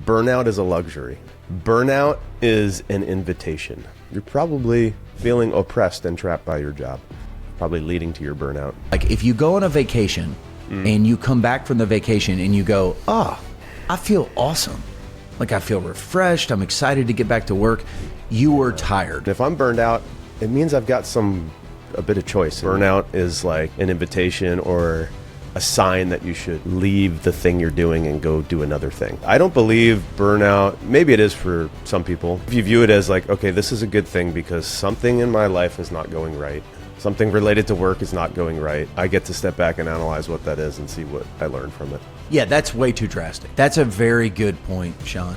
Burnout is a luxury. Burnout is an invitation. You're probably feeling oppressed and trapped by your job, probably leading to your burnout. Like if you go on a vacation and you come back from the vacation and you go, I feel awesome. Like I feel refreshed. I'm excited to get back to work. You were tired. If I'm burned out, it means I've got a bit of choice. Burnout is like an invitation or a sign that you should leave the thing you're doing and go do another thing. I don't believe burnout, maybe it is for some people. If you view it as like, okay, this is a good thing because something in my life is not going right. Something related to work is not going right. I get to step back and analyze what that is and see what I learned from it. Yeah, that's way too drastic. That's a very good point, Sean.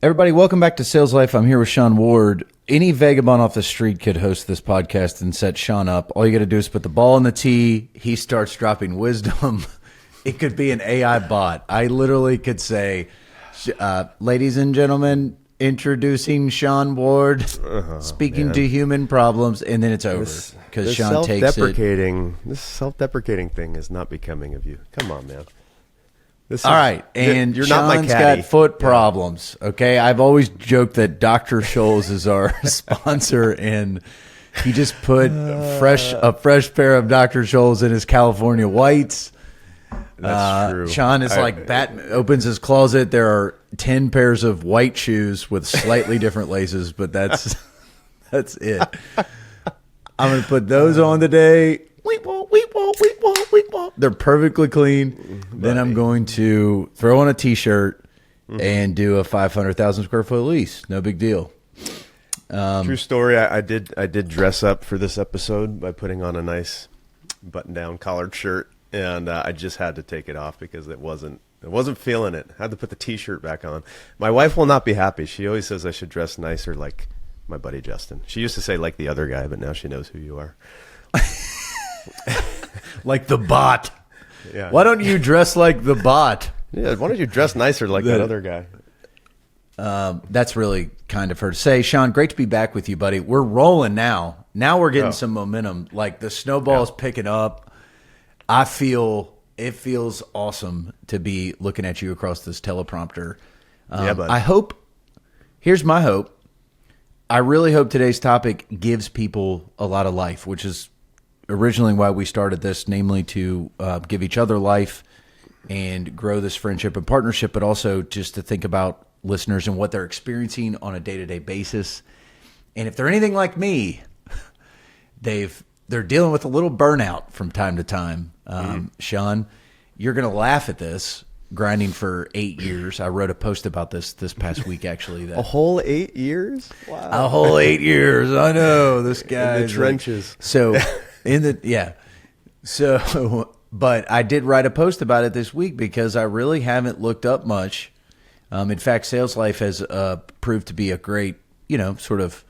Everybody, welcome back to Sales Life. I'm here with Sean Ward. Any vagabond off the street could host this podcast and set Sean up. All you got to do is put the ball in the tee. He starts dropping wisdom. It could be an AI bot. I literally could say, ladies and gentlemen, introducing Sean Ward, speaking to human problems, and then it's over because Sean takes it. This self-deprecating thing is not becoming of you. Come on, man. All right, and you're Sean's not my caddy. got foot problems, okay? I've always joked that Dr. Scholl's is our sponsor, and he just put a fresh pair of Dr. Scholl's in his California whites. That's true. Sean is opens his closet. There are 10 pairs of white shoes with slightly different laces, but that's it. I'm going to put those on today. They're perfectly clean. Then I'm going to throw on a t-shirt and do a 500,000 square foot lease. No big deal. True story. I did dress up for this episode by putting on a nice button-down collared shirt, and I just had to take it off because it wasn't feeling it. I had to put the t-shirt back on. My wife will not be happy. She always says I should dress nicer like my buddy Justin. She used to say like the other guy, but now she knows who you are. Like the bot. Yeah. Why don't you dress like the bot? Yeah, why don't you dress nicer like that other guy? That's really kind of her to say. Sean, great to be back with you, buddy. We're rolling now. Now we're getting some momentum. Like the snowball is picking up. It feels awesome to be looking at you across this teleprompter. Bud. Here's my hope. I really hope today's topic gives people a lot of life, which is originally why we started this, namely to give each other life and grow this friendship and partnership, but also just to think about listeners and what they're experiencing on a day-to-day basis. And if they're anything like me, they're dealing with a little burnout from time to time. Sean, you're going to laugh at this. Grinding for 8 years. I wrote a post about this past week, actually. A whole 8 years? Wow. A whole 8 years. I know. This guy. In the trenches. But I did write a post about it this week because I really haven't looked up much. In fact, Sales Life has proved to be a great, sort of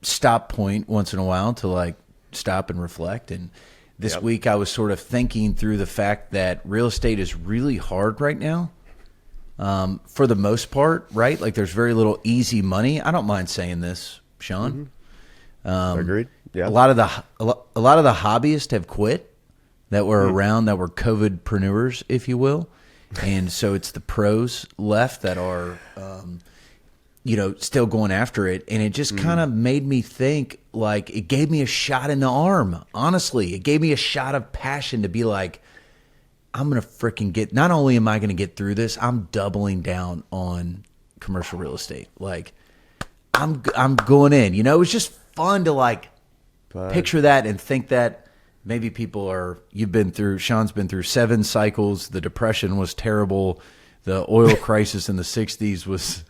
stop point once in a while to like stop and reflect. And this week I was sort of thinking through the fact that real estate is really hard right now. For the most part, right? Like there's very little easy money. I don't mind saying this, Sean. Agreed. Yeah. A lot of the hobbyists have quit that were around, that were COVIDpreneurs, if you will. And so it's the pros left that are, still going after it. And it just kind of made me think, like, it gave me a shot in the arm. Honestly, it gave me a shot of passion to be like, I'm going to freaking not only am I going to get through this, I'm doubling down on commercial real estate. Like I'm going in, it was just fun to like picture that and think that maybe Sean's been through 7 cycles. The Depression was terrible. The oil crisis in the 60s was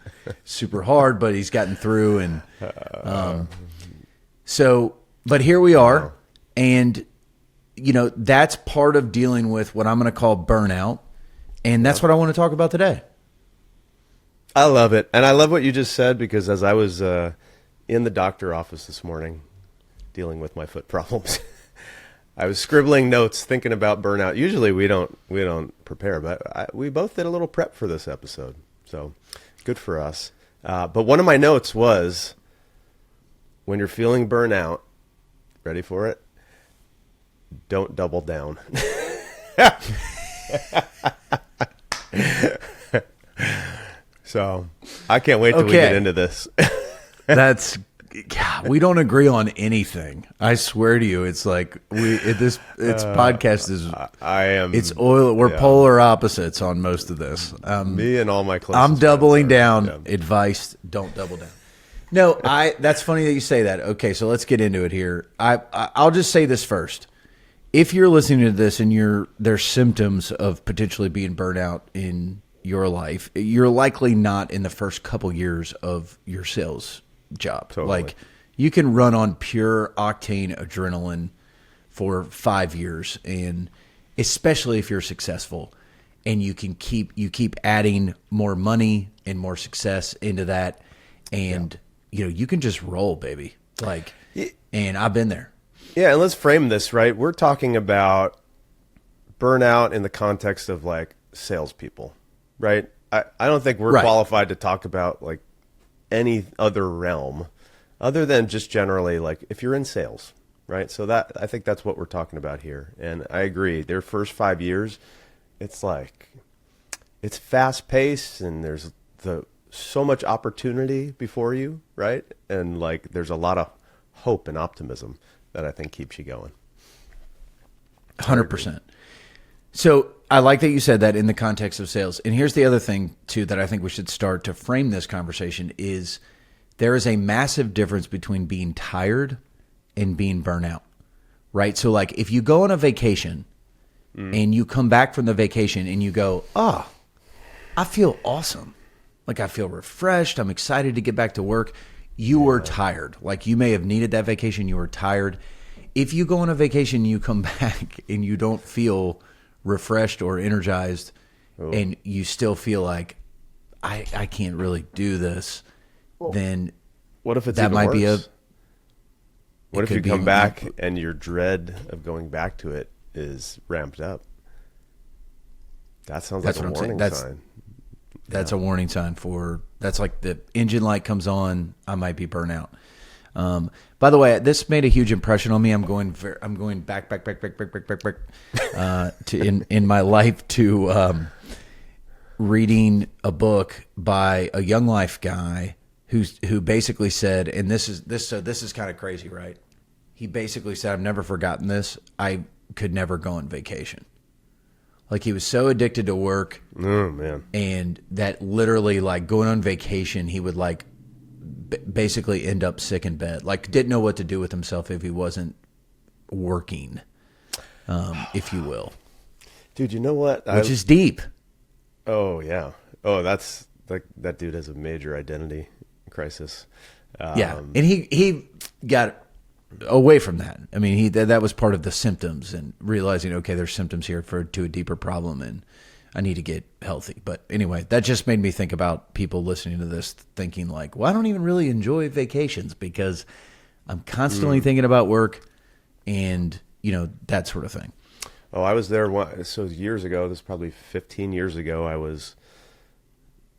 super hard, but he's gotten through. And but here we are. And, that's part of dealing with what I'm going to call burnout. And that's what I want to talk about today. I love it. And I love what you just said, because as I was in the doctor office this morning dealing with my foot problems, I was scribbling notes thinking about burnout. Usually we don't prepare, but we both did a little prep for this episode. So good for us. But one of my notes was, when you're feeling burnout, ready for it? Don't double down. So I can't wait till we get into this. That's we don't agree on anything. I swear to you, it's like it's podcast is I am. It's oil. We're polar opposites on most of this. Me and all my closest I'm doubling down. Yeah. Advice: don't double down. No, that's funny that you say that. Okay, so let's get into it here. I'll just say this first. If you're listening to this and there's symptoms of potentially being burnout in your life, you're likely not in the first couple years of your sales job. Totally. Like you can run on pure octane adrenaline for 5 years, and especially if you're successful and you keep adding more money and more success into that, and you can just roll, baby. Like, and I've been there. Yeah, and let's frame this, right? We're talking about burnout in the context of like salespeople, right? I don't think we're qualified to talk about like any other realm other than just generally like if you're in sales, right? So that I think that's what we're talking about here. And I agree. Their first 5 years, it's like it's fast paced and there's so much opportunity before you, right? And like there's a lot of hope and optimism that I think keeps you going. 100%. So I like that you said that in the context of sales. And here's the other thing too that I think we should start to frame this conversation is there is a massive difference between being tired and being burnout, right? So like if you go on a vacation and you come back from the vacation and you go, I feel awesome. Like I feel refreshed. I'm excited to get back to work. You were tired. Like you may have needed that vacation. You were tired. If you go on a vacation, you come back and you don't feel refreshed or energized and you still feel like I can't really do this, then what if it's that even might worse? be what if you come back and your dread of going back to it is ramped up? That sounds like a warning sign. That's a warning sign that's like the engine light comes on. I might be burnout. By the way, this made a huge impression on me. I'm going back to in my life to reading a book by a Young Life guy who basically said, and this is kind of crazy, right? He basically said, I've never forgotten this. I could never go on vacation. Like he was so addicted to work. Oh man. And that literally like going on vacation, he would like basically end up sick in bed. Like didn't know what to do with himself if he wasn't working, if you will. Dude, you know what? Which is deep. Oh yeah. Oh, that's like that dude has a major identity crisis. Yeah. And he got away from that. I mean, that was part of the symptoms and realizing, okay, there's symptoms here to a deeper problem and I need to get healthy. But anyway, that just made me think about people listening to this thinking like, well, I don't even really enjoy vacations because I'm constantly thinking about work and, that sort of thing. Oh, I was there. So years ago, this is probably 15 years ago, I was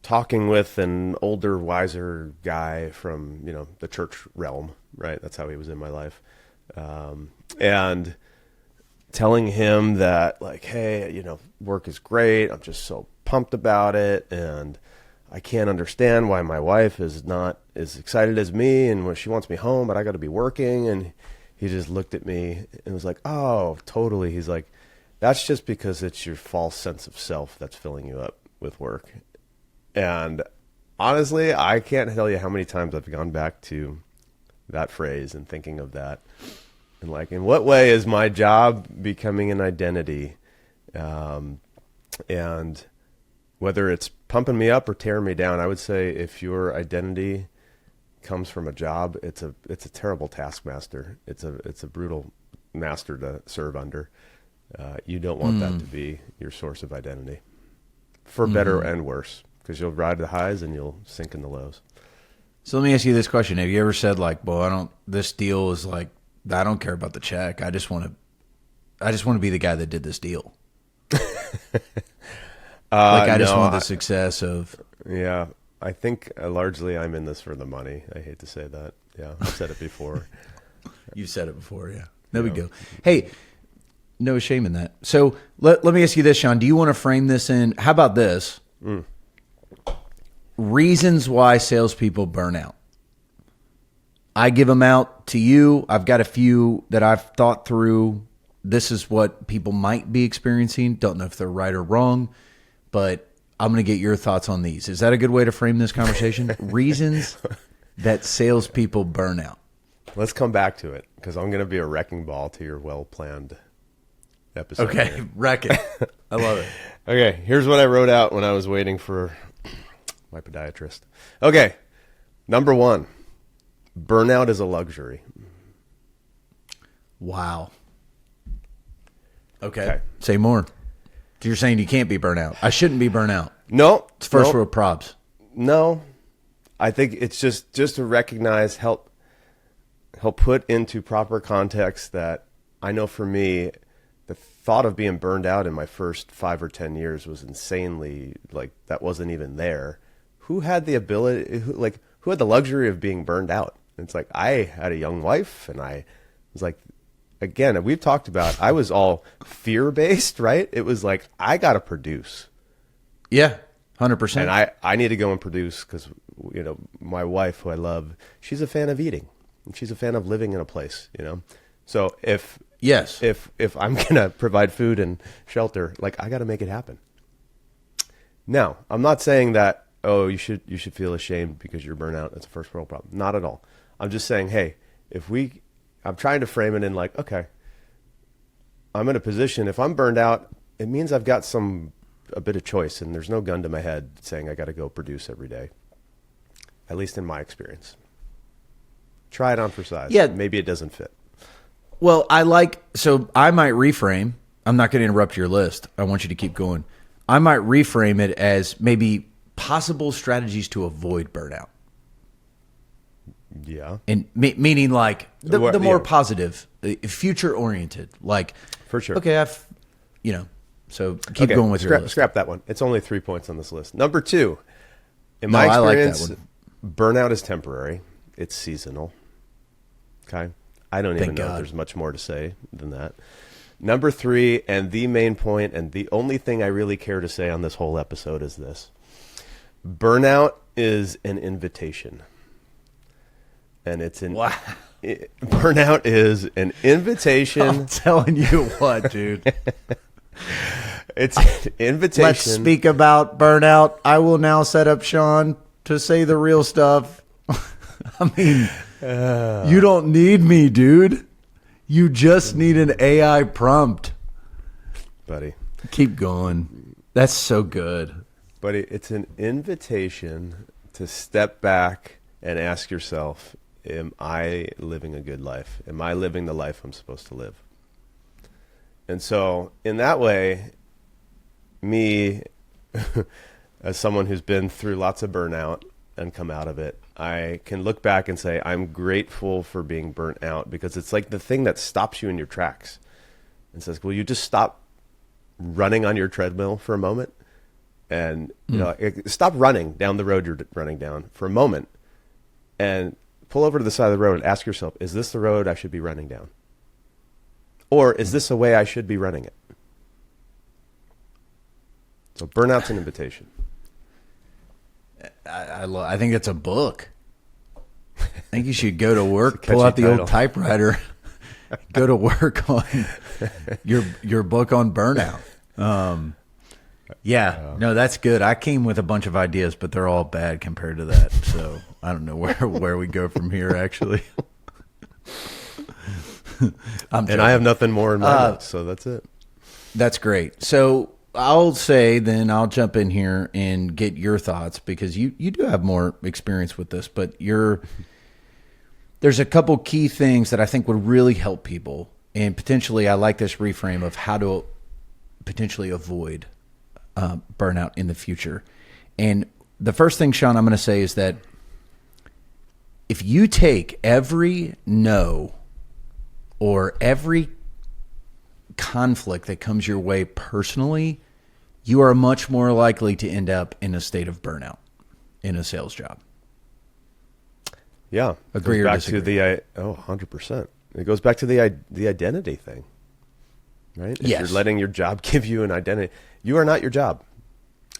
talking with an older, wiser guy from, the church realm, right? That's how he was in my life. And telling him that like, hey, work is great. I'm just so pumped about it. And I can't understand why my wife is not as excited as me and when she wants me home, but I got to be working. And he just looked at me and was like, oh, totally. He's like, that's just because it's your false sense of self that's filling you up with work. And honestly, I can't tell you how many times I've gone back to that phrase and thinking of that. And like, in what way is my job becoming an identity? And whether it's pumping me up or tearing me down, I would say if your identity comes from a job, it's a terrible taskmaster. It's a brutal master to serve under. You don't want that to be your source of identity, for better and worse, because you'll ride the highs and you'll sink in the lows. So let me ask you this question. Have you ever said like, well, this deal is like, I don't care about the check. I just want to be the guy that did this deal. I just want the success of. Yeah. I think largely I'm in this for the money. I hate to say that. Yeah. I've said it before. You've said it before. Yeah. There we go. Hey, no shame in that. So let me ask you this, Sean, do you want to frame this in, how about this? reasons why salespeople burn out. I give them out to you. I've got a few that I've thought through. This is what people might be experiencing. Don't know if they're right or wrong, but I'm going to get your thoughts on these. Is that a good way to frame this conversation? Reasons that salespeople burn out. Let's come back to it because I'm going to be a wrecking ball to your well-planned episode. Okay, here. wreck it. I love it. Okay, here's what I wrote out when I was waiting for my podiatrist. Okay, number 1, burnout is a luxury. Wow. Okay. Say more. You're saying you can't be burnt out. I shouldn't be burnt out. No. It's first world probs. No. I think it's just to recognize, help put into proper context that I know for me, the thought of being burned out in my first 5 or 10 years was insanely, like, that wasn't even there. Who had the ability, who had the luxury of being burned out? It's like, I had a young wife and I was like, again, we've talked about, I was all fear-based, right? It was like, I got to produce. Yeah, 100%. And I need to go and produce because, my wife, who I love, she's a fan of eating. And she's a fan of living in a place, So if I'm going to provide food and shelter, like, I got to make it happen. Now, I'm not saying that, you should feel ashamed because you're burnt out. It's a first world problem. Not at all. I'm just saying, hey, I'm trying to frame it in like, okay, I'm in a position, if I'm burned out, it means I've got a bit of choice and there's no gun to my head saying I got to go produce every day, at least in my experience. Try it on for size. Yeah. Maybe it doesn't fit. Well, I might reframe. I'm not going to interrupt your list. I want you to keep going. I might reframe it as maybe possible strategies to avoid burnout. Yeah. And meaning like the more positive, future oriented, like for sure. Okay. So keep going with your list. Scrap that one. It's only 3 points on this list. Number 2, in my experience, I like that one. Burnout is temporary. It's seasonal. Okay. I don't even know if there's much more to say than that. Number 3, and the main point, and the only thing I really care to say on this whole episode is this. Burnout is an invitation. And it's burnout is an invitation. I'm telling you what, dude. It's an invitation. Let's speak about burnout. I will now set up Sean to say the real stuff. I mean, you don't need me, dude. You just need an AI prompt. Buddy. Keep going. That's so good. Buddy, it's an invitation to step back and ask yourself, am I living a good life? Am I living the life I'm supposed to live? And so in that way, me, as someone who's been through lots of burnout and come out of it, I can look back and say, I'm grateful for being burnt out, because it's like the thing that stops you in your tracks and says, will you just stop running on your treadmill for a moment? And stop running down the road you're running down for a moment and pull over to the side of the road and ask yourself, is this the road I should be running down? Or is this a way I should be running it? So burnout's an invitation. I think it's a book. I think you should go to work, pull out the old typewriter, go to work on your book on burnout. No, that's good. I came with a bunch of ideas, but they're all bad compared to that. So I don't know where we go from here, actually. And I have nothing more in my notes, so that's it. That's great. So I'll say then I'll jump in here and get your thoughts, because you do have more experience with this, but there's a couple key things that I think would really help people. And potentially I like this reframe of how to potentially avoid burnout in the future. And the first thing, Sean, I'm going to say is that if you take every no or every conflict that comes your way personally, you are much more likely to end up in a state of burnout in a sales job. Yeah. Agree or disagree? 100%. It goes back to the identity thing, right? If yes. You're letting your job give you an identity, you are not your job.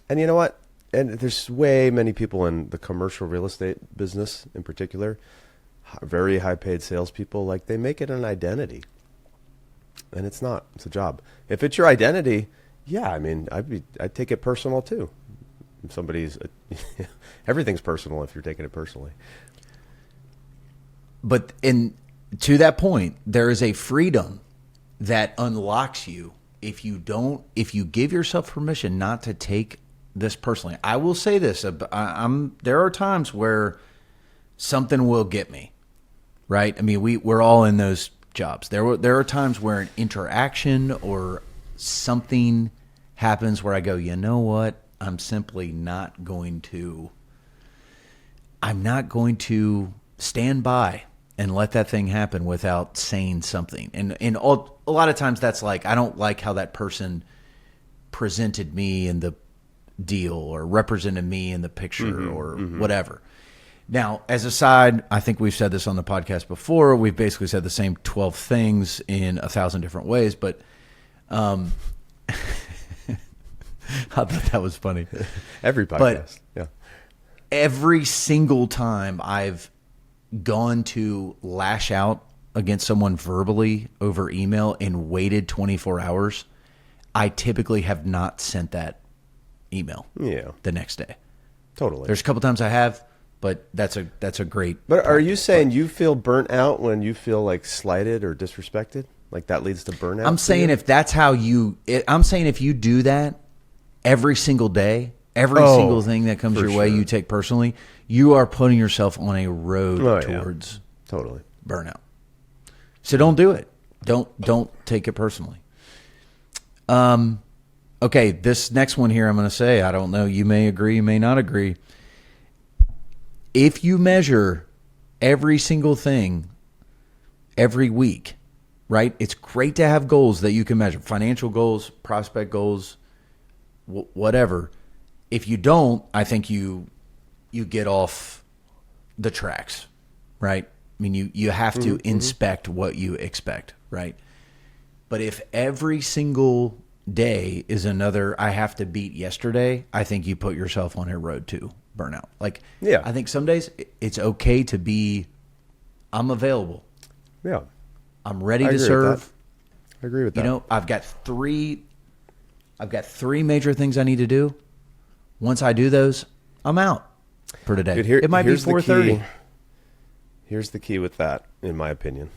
And you know what? and there's way many people in the commercial real estate business in particular, very high paid salespeople, like they make it an identity. And it's not. It's a job. If it's your identity, yeah, I mean, I'd take it personal too. If somebody's everything's personal if you're taking it personally. But to that point, there is a freedom that unlocks you if you give yourself permission not to take this personally. I will say this: there are times where something will get me, right? I mean, we're all in those jobs. There are times where an interaction or something happens where I go, you know what? I'm simply not going to stand by and let that thing happen without saying something. And a lot of times that's like, I don't like how that person presented me in the deal or represented me in the picture or whatever. Now, as a side, I think we've said this on the podcast before. We've basically said the same 12 things in 1,000 different ways, but I thought that was funny. Every podcast, yeah. Every single time I've gone to lash out against someone verbally over email and waited 24 hours, I typically have not sent that email the next day. Totally. There's a couple times I have, but that's a great. But are you saying you feel burnt out when you feel like slighted or disrespected? Like that leads to burnout? I'm saying if that's how I'm saying if you do that every single day, every single thing that comes your way you take personally, you are putting yourself on a road towards totally burnout. So don't do it. Don't take it personally. Okay, this next one here I'm going to say, I don't know, you may agree, you may not agree. If you measure every single thing every week, right? It's great to have goals that you can measure, financial goals, prospect goals, whatever. If you don't, I think you get off the tracks, right? I mean, you have to inspect what you expect, right? But if every single day is another I have to beat yesterday, I think you put yourself on a road to burnout. Like, I think some days it's okay to be, I'm available. Yeah. I'm ready to serve. I agree with that. You know, I've got three major things I need to do. Once I do those, I'm out for today. Dude, it might be 4:30. Here's the key with that, in my opinion.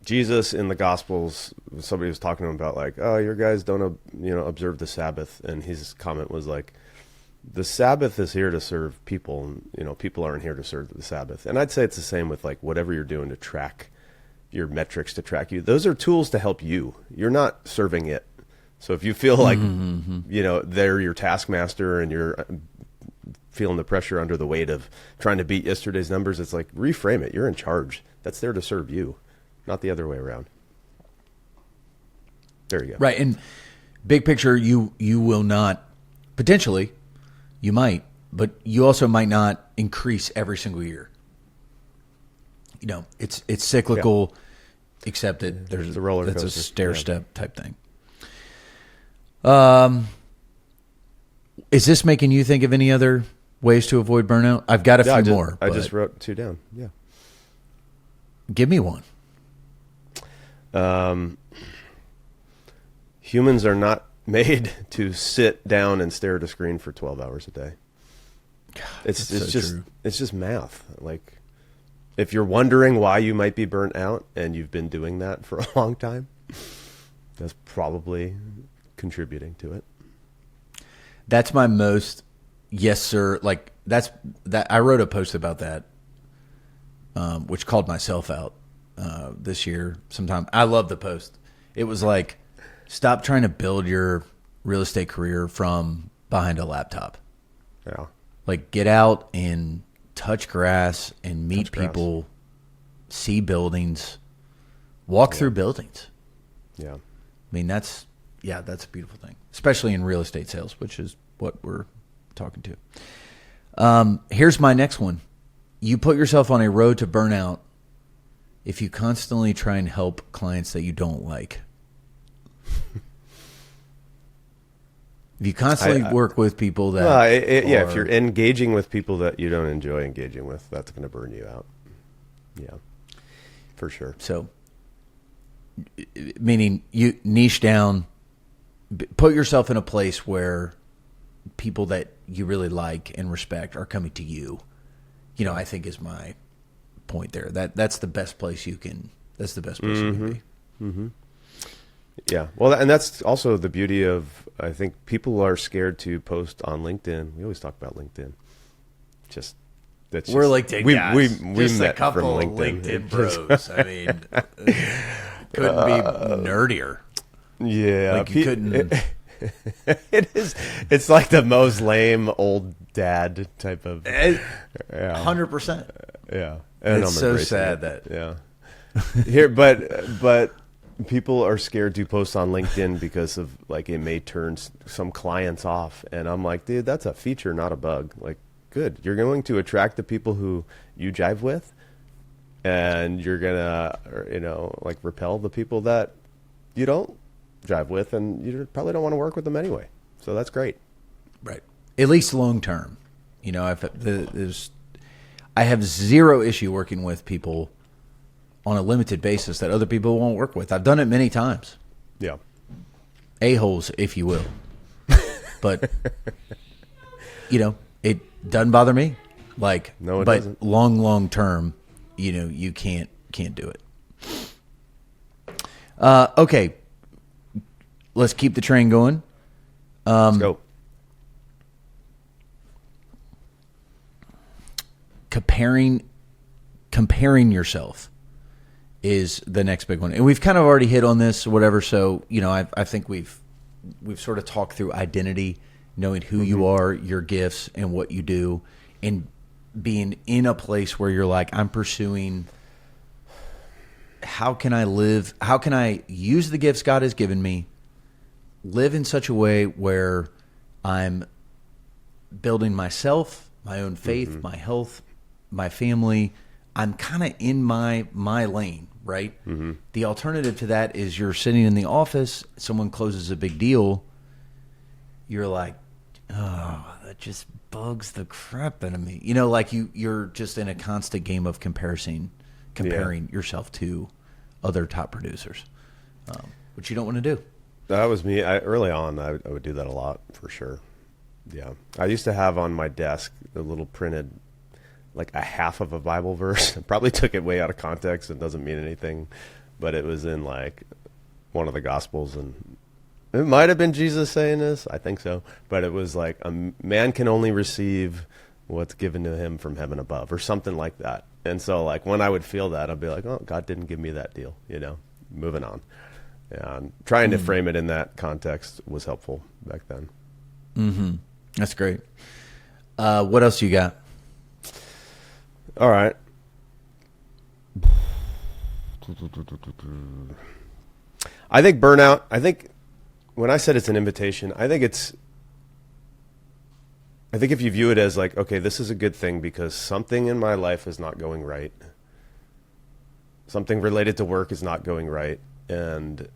Jesus in the Gospels, somebody was talking to him about like, oh, your guys don't, observe the Sabbath, and his comment was like, the Sabbath is here to serve people, and people aren't here to serve the Sabbath. And I'd say it's the same with like whatever you're doing to track your metrics to track you. Those are tools to help you. You're not serving it. So if you feel like they're your taskmaster and you're feeling the pressure under the weight of trying to beat yesterday's numbers, it's like reframe it. You're in charge. That's there to serve you. Not the other way around. There you go. Right. And big picture, you will not, potentially, you might, but you also might not increase every single year. It's cyclical, except that there's a roller that's coaster. A stair step type thing. Is this making you think of any other ways to avoid burnout? I've got a few more. I just wrote 2 down. Yeah. Give me one. Humans are not made to sit down and stare at a screen for 12 hours a day. God, it's so just true. It's just math. Like, if you're wondering why you might be burnt out and you've been doing that for a long time, that's probably contributing to it. That's my most yes sir. Like that. I wrote a post about that, which called myself out this year. Sometime I love the post. It was like, stop trying to build your real estate career from behind a laptop. Yeah. Like, get out and touch grass and meet people, see buildings, walk through buildings. Yeah. I mean, that's a beautiful thing, especially in real estate sales, which is what we're talking to. Here's my next one. You put yourself on a road to burnout if you constantly try and help clients that you don't like. If you constantly work with people that yeah, if you're engaging with people that you don't enjoy engaging with, that's going to burn you out. Yeah, for sure. So, meaning you niche down, put yourself in a place where people that you really like and respect are coming to you. You know, I think is my point there. That's the best place you can. That's the best place you can be. Mm-hmm. Yeah. Well, and that's also the beauty of, I think people are scared to post on LinkedIn. We always talk about LinkedIn. We're LinkedIn guys. We just met a couple from of LinkedIn. bros. I mean, couldn't be nerdier. Yeah. Like you couldn't. It is. It's like the most lame old dad type of. 100%. Yeah. And it's so sad that. Yeah. Here, but people are scared to post on LinkedIn because of like it may turn some clients off, and I'm like, dude, that's a feature, not a bug. Like, good, you're going to attract the people who you jive with, and you're gonna, like repel the people that you don't jive with, and you probably don't want to work with them anyway. So that's great, right? At least long term, I have zero issue working with people on a limited basis that other people won't work with. I've done it many times. Yeah. A-holes, if you will. But, it doesn't bother me. Like, no, it but doesn't. long term, you can't do it. Okay. Let's keep the train going. Let's go. Comparing yourself is the next big one, and we've kind of already hit on this, or whatever. So I think we've sort of talked through identity, knowing who you are, your gifts, and what you do, and being in a place where you're like, I'm pursuing. How can I live? How can I use the gifts God has given me? Live in such a way where I'm building myself, my own faith, my health, my family. I'm kind of in my lane, right? Mm-hmm. The alternative to that is you're sitting in the office, someone closes a big deal, you're like, oh, that just bugs the crap out of me. Like you're just in a constant game of comparing yourself to other top producers, which you don't want to do. That was me. Early on, I would do that a lot, for sure. Yeah. I used to have on my desk a little printed, like a half of a Bible verse. I probably took it way out of context and doesn't mean anything, but it was in like one of the Gospels, and it might have been Jesus saying this. I think so. But it was like, a man can only receive what's given to him from heaven above, or something like that. And so like when I would feel that, I'd be like, oh, God didn't give me that deal, moving on. And trying to frame it in that context was helpful back then. Mm-hmm. That's great. What else you got? All right. I think burnout, when I said it's an invitation, I think if you view it as like, okay, this is a good thing because something in my life is not going right. Something related to work is not going right. And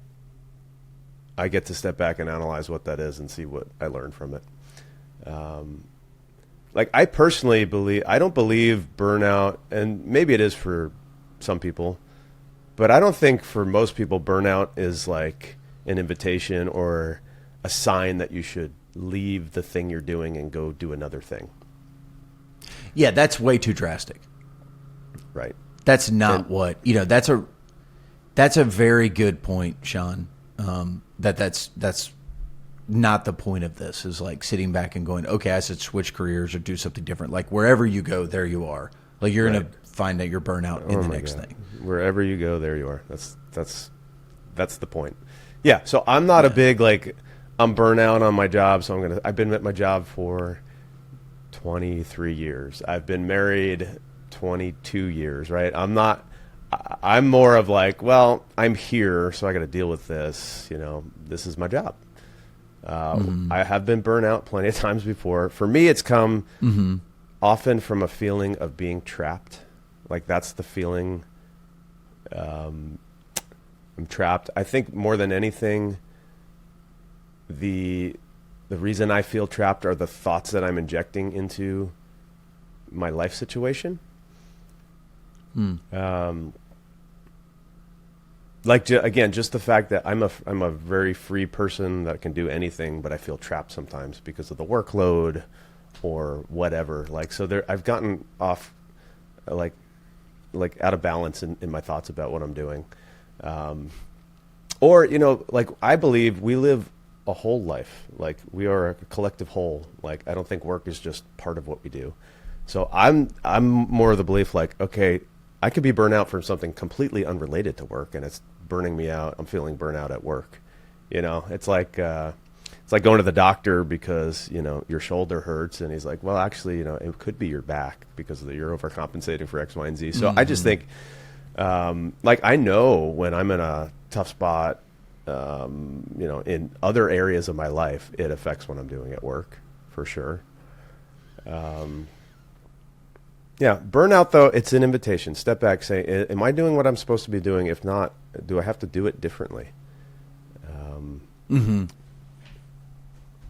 I get to step back and analyze what that is and see what I learned from it. Like I personally I don't believe burnout, and maybe it is for some people, but I don't think for most people burnout is like an invitation or a sign that you should leave the thing you're doing and go do another thing. Yeah, that's way too drastic. Right. That's not that's a very good point, Sean. That's not the point of this, is like sitting back and going, okay, I should switch careers or do something different. Like wherever you go, there you are. Like you're going to find that you're burnout in the next thing. Wherever you go, there you are. That's the point. Yeah. So I'm not a big, like, I'm burnout on my job. So I've been at my job for 23 years. I've been married 22 years, right? I'm more of like, well, I'm here, so I got to deal with this. This is my job. I have been burnt out plenty of times before. For me, it's come often from a feeling of being trapped. Like that's the feeling. I'm trapped. I think more than anything, the the reason I feel trapped are the thoughts that I'm injecting into my life situation. Again, just the fact that I'm a very free person that can do anything, but I feel trapped sometimes because of the workload or whatever. Like, so there, I've gotten off, like out of balance in my thoughts about what I'm doing. Or, you know, like, I believe we live a whole life. Like, we are a collective whole. Like, I don't think work is just part of what we do. So I'm more of the belief, like, okay, I could be burnt out from something completely unrelated to work, and it's burning me out. I'm feeling burnout at work. You know, it's like going to the doctor because, you know, your shoulder hurts, and he's like, well, actually, you know, it could be your back because you're overcompensating for X, Y, and Z. So I just think, like, I know when I'm in a tough spot, you know, in other areas of my life, it affects what I'm doing at work, for sure. Yeah, burnout, though, it's an invitation. Step back, say, am I doing what I'm supposed to be doing? If not, do I have to do it differently?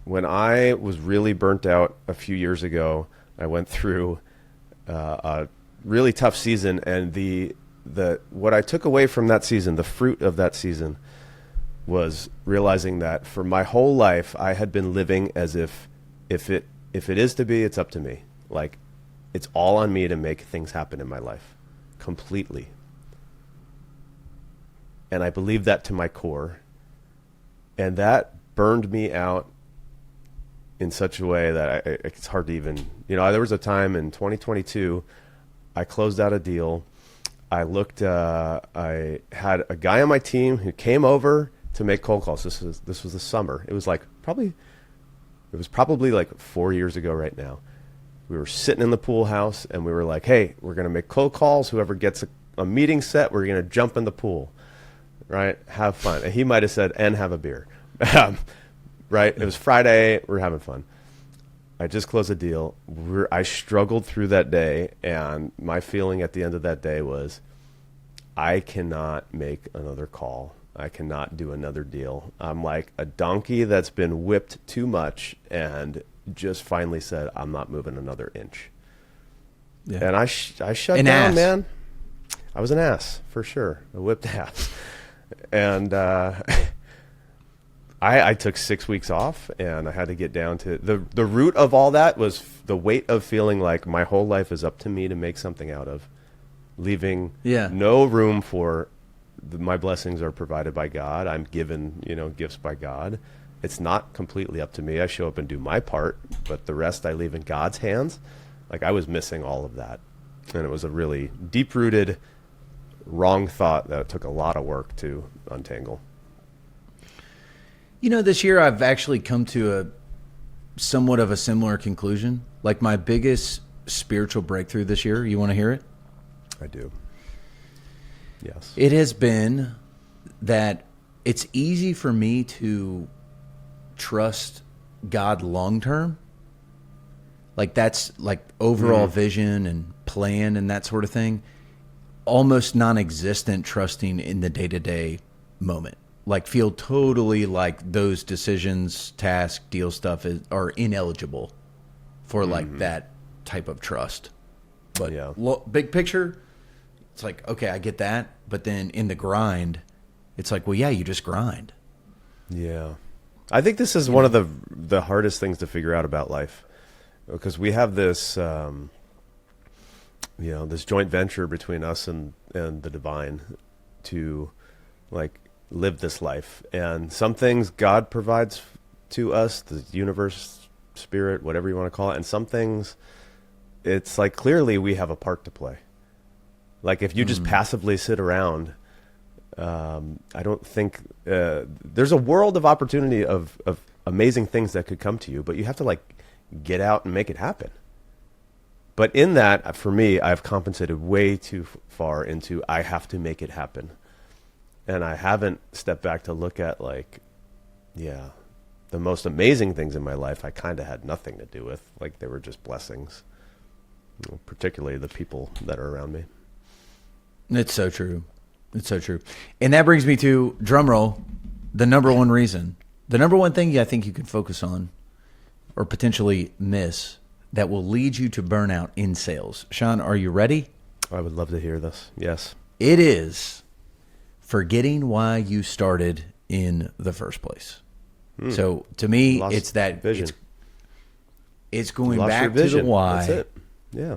When I was really burnt out a few years ago, I went through a really tough season, and what I took away from that season, the fruit of that season, was realizing that for my whole life I had been living as if it is to be, it's up to me. Like, it's all on me to make things happen in my life, completely. And I believed that to my core, and that burned me out in such a way that it's hard to even, you know, there was a time in 2022, I closed out a deal. I had a guy on my team who came over to make cold calls. This was the summer. It was probably like 4 years ago right now. We were sitting in the pool house, and we were like, hey, we're going to make cold calls. Whoever gets a meeting set, we're going to jump in the pool, right? Have fun. And he might have said, and have a beer. Right? It was Friday. We're having fun. I just closed a deal. I struggled through that day, and my feeling at the end of that day was, I cannot make another call. I cannot do another deal. I'm like a donkey that's been whipped too much and just finally said, I'm not moving another inch. Yeah. And I shut down, man. I was an ass, for sure. A whipped ass. And I took 6 weeks off, and I had to get down to the root of all that was the weight of feeling like my whole life is up to me to make something out of, leaving no room for my blessings are provided by God. I'm given, you know, gifts by God. It's not completely up to me. I show up and do my part, but the rest I leave in God's hands. Like, I was missing all of that, and it was a really deep-rooted wrong thought that took a lot of work to untangle. You know, this year I've actually come to a somewhat of a similar conclusion. Like, my biggest spiritual breakthrough this year, you want to hear it? I do. Yes. It has been that it's easy for me to trust God long term. Like, that's like overall vision and plan and that sort of thing. Almost non-existent trusting in the day-to-day moment. Like, feel totally like those decisions, task, deal stuff are ineligible for like that type of trust. But big picture, it's like, okay, I get that. But then in the grind, it's like, well, yeah, you just grind. Yeah. I think this is one of the hardest things to figure out about life, because we have this, this joint venture between us and the divine to, like, live this life. And some things God provides to us, the universe, spirit, whatever you want to call it. And some things, it's like, clearly we have a part to play. Like, if you just passively sit around, I don't think there's a world of opportunity of amazing things that could come to you, but you have to, like, get out and make it happen. But in that, for me, I've compensated way too far into I have to make it happen. And I haven't stepped back to look at, like, the most amazing things in my life I kind of had nothing to do with. Like, they were just blessings, particularly the people that are around me. It's so true. It's so true. And that brings me to, drum roll, the number one reason. The number one thing I think you can focus on or potentially miss that will lead you to burnout in sales. Sean, are you ready? I would love to hear this. Yes. It is forgetting why you started in the first place. So to me, Lost it's that vision. It's going Lost your back to the vision. why. That's it. Yeah.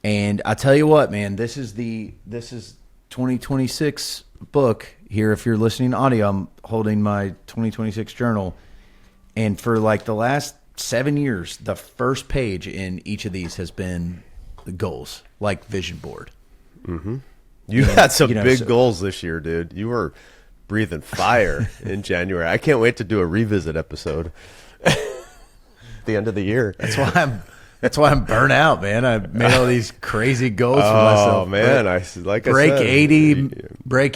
And I tell you what, man, this is 2026 book here. If you're listening to audio, I'm holding my 2026 journal. And for like the last 7 years, the first page in each of these has been the goals, like vision board. You had some you know, big so- goals this year, dude. You were breathing fire in January. I can't wait to do a revisit episode at the end of the year. That's why I'm burnt out, man. I made all these crazy goals for myself. Oh man, break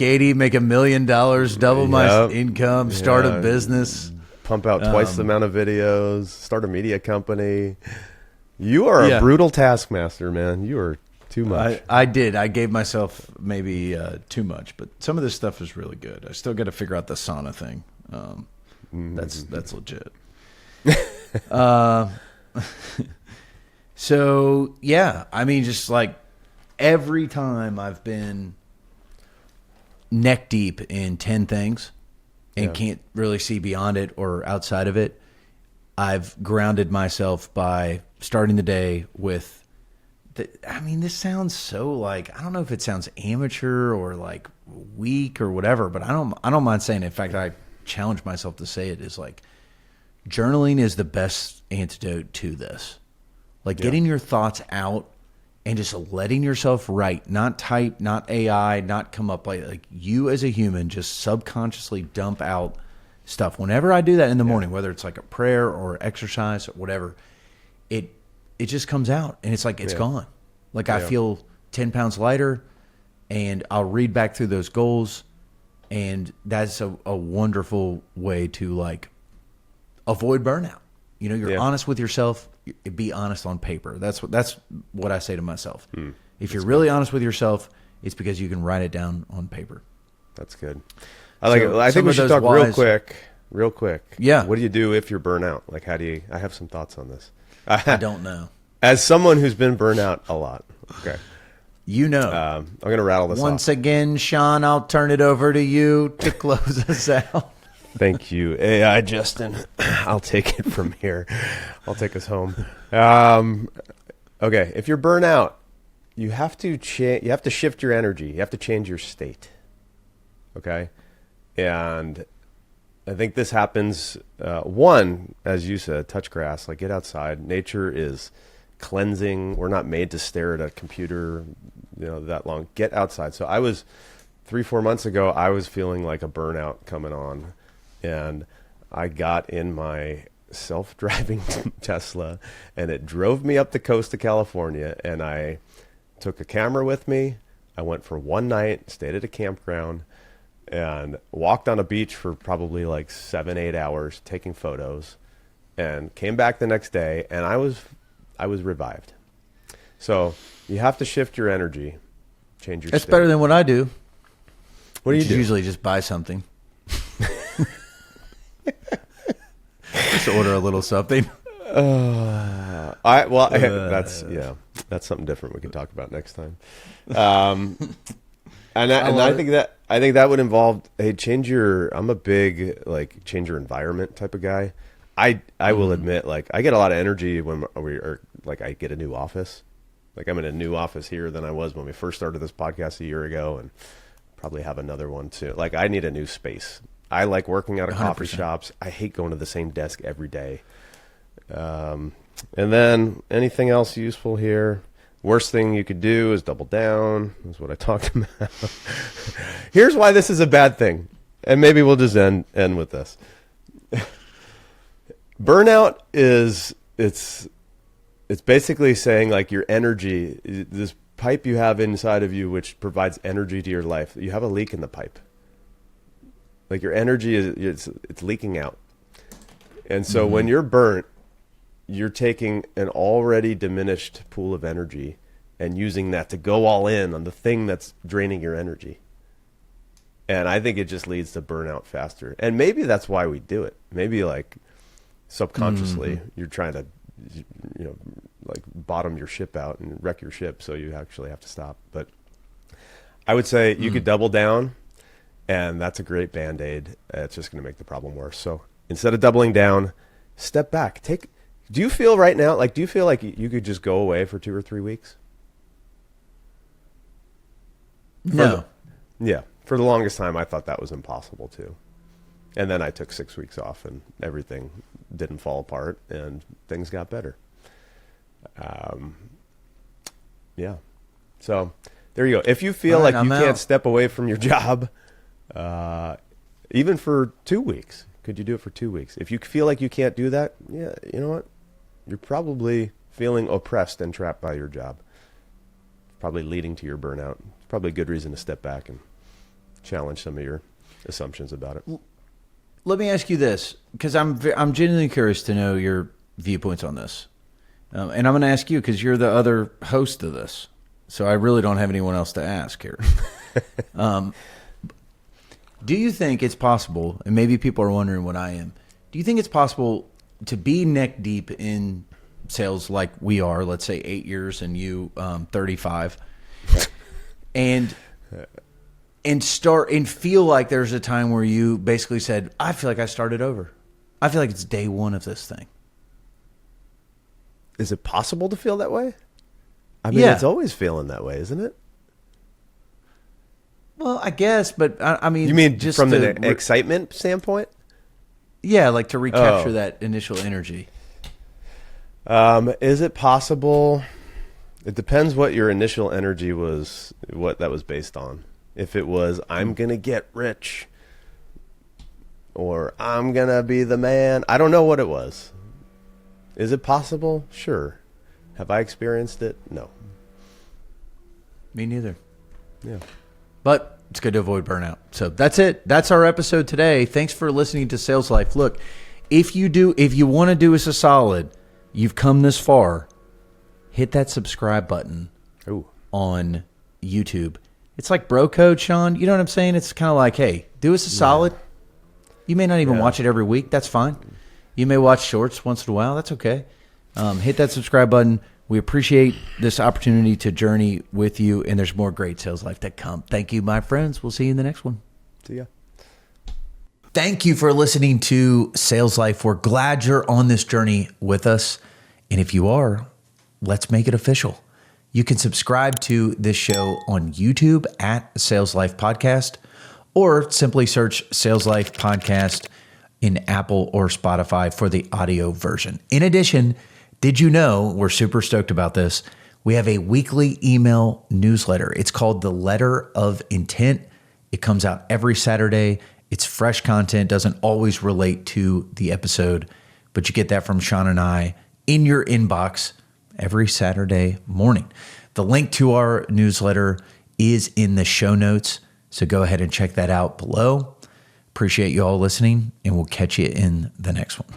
80, make $1 million, double my Yep. income, start a Yeah. business. Pump out twice the amount of videos, start a media company. You are Yeah. a brutal taskmaster, man. You are too much. I did. I gave myself maybe too much, but some of this stuff is really good. I still got to figure out the sauna thing. That's legit. So yeah, I mean, just like every time I've been neck deep in 10 things and Yeah. can't really see beyond it or outside of it, I've grounded myself by starting the day with I mean, this sounds so like, I don't know if it sounds amateur or like weak or whatever, but I don't mind saying it. In fact, I challenge myself to say it is like journaling is the best antidote to this. Like getting your thoughts out and just letting yourself write, not type, not AI, not come up like you as a human, just subconsciously dump out stuff. Whenever I do that in the morning, whether it's like a prayer or exercise or whatever, it just comes out and it's like it's gone. Like I feel 10 pounds lighter, and I'll read back through those goals, and that's a wonderful way to like avoid burnout. You know, you're honest with yourself. Be honest on paper. That's what I say to myself. If you're really honest with yourself, it's because you can write it down on paper. That's good. I like So it. I think some we of should those talk real quick. Yeah. What do you do if you're burnout? Like, how do you? I have some thoughts on this. I don't know. As someone who's been burnt out a lot. Okay. You know. I'm going to rattle this Once off. again, Sean, I'll turn it over to you to close us out. Thank you, AI Justin. I'll take it from here. I'll take us home. Okay, if you're burnt out, you have to you have to shift your energy. You have to change your state. Okay, and I think this happens. One, as you said, touch grass. Like, get outside. Nature is cleansing. We're not made to stare at a computer, that long. Get outside. So I was 3-4 months ago. I was feeling like a burnout coming on. And I got in my self-driving Tesla, and it drove me up the coast of California. And I took a camera with me. I went for one night, stayed at a campground, and walked on a beach for probably like 7-8 hours taking photos, and came back the next day, and I was revived. So you have to shift your energy, change your That's state. better than what I do. What do you Which is do? Usually just buy something. Just order a little something. That's something different we can talk about next time. I think that would involve, hey, I'm a big like change your environment type of guy. I will admit, like, I get a lot of energy when I get a new office. Like, I'm in a new office here than I was when we first started this podcast a year ago, and probably have another one too. Like, I need a new space. I like working out of coffee 100%. shops. I hate going to the same desk every day. And then anything else useful here? Worst thing you could do is double down. That's what I talked about. Here's why this is a bad thing. And maybe we'll just end with this. Burnout it's basically saying, like, your energy, this pipe you have inside of you, which provides energy to your life. You have a leak in the pipe. Like, your energy it's leaking out. And so when you're burnt, you're taking an already diminished pool of energy and using that to go all in on the thing that's draining your energy. And I think it just leads to burnout faster. And maybe that's why we do it. Maybe, like, subconsciously you're trying to, like bottom your ship out and wreck your ship. So you actually have to stop. But I would say you could double down, and that's a great Band-Aid. It's just going to make the problem worse. So instead of doubling down, step back. Do you feel right now, do you feel like you could just go away for 2 or 3 weeks? No. For the longest time, I thought that was impossible too. And then I took 6 weeks off, and everything didn't fall apart, and things got better. Yeah. So there you go. If you feel like you can't step away from your job, even for 2 weeks, could you do it for 2 weeks? If you feel like you can't do that, yeah, you know what? You're probably feeling oppressed and trapped by your job. Probably leading to your burnout. It's probably a good reason to step back and challenge some of your assumptions about it. Let me ask you this, because I'm genuinely curious to know your viewpoints on this. And I'm going to ask you because you're the other host of this. So I really don't have anyone else to ask here. Do you think it's possible, and maybe people are wondering what I am, do you think it's possible to be neck deep in sales like we are, let's say 8 years and you 35, and start and feel like there's a time where you basically said, I feel like I started over. I feel like it's day one of this thing. Is it possible to feel that way? I mean, It's always feeling that way, isn't it? Well, I guess, but I mean... You mean just from the excitement standpoint? Yeah, like to recapture that initial energy. Is it possible? It depends what your initial energy was, what that was based on. If it was, I'm going to get rich, or I'm going to be the man. I don't know what it was. Is it possible? Sure. Have I experienced it? No. Me neither. Yeah. But it's good to avoid burnout. So that's it. That's our episode today. Thanks for listening to Sales Life. Look, if you want to do us a solid, you've come this far, hit that subscribe button on YouTube. It's like bro code, Sean. You know what I'm saying? It's kind of like, hey, do us a solid. You may not even watch it every week. That's fine. You may watch shorts once in a while. That's okay. Hit that subscribe button. We appreciate this opportunity to journey with you, and there's more great Sales Life to come. Thank you, my friends. We'll see you in the next one. See ya. Thank you for listening to Sales Life. We're glad you're on this journey with us. And if you are, let's make it official. You can subscribe to this show on YouTube at Sales Life Podcast, or simply search Sales Life Podcast in Apple or Spotify for the audio version. In addition, did you know, we're super stoked about this, we have a weekly email newsletter. It's called The Letter of Intent. It comes out every Saturday. It's fresh content, doesn't always relate to the episode, but you get that from Sean and I in your inbox every Saturday morning. The link to our newsletter is in the show notes, so go ahead and check that out below. Appreciate you all listening, and we'll catch you in the next one.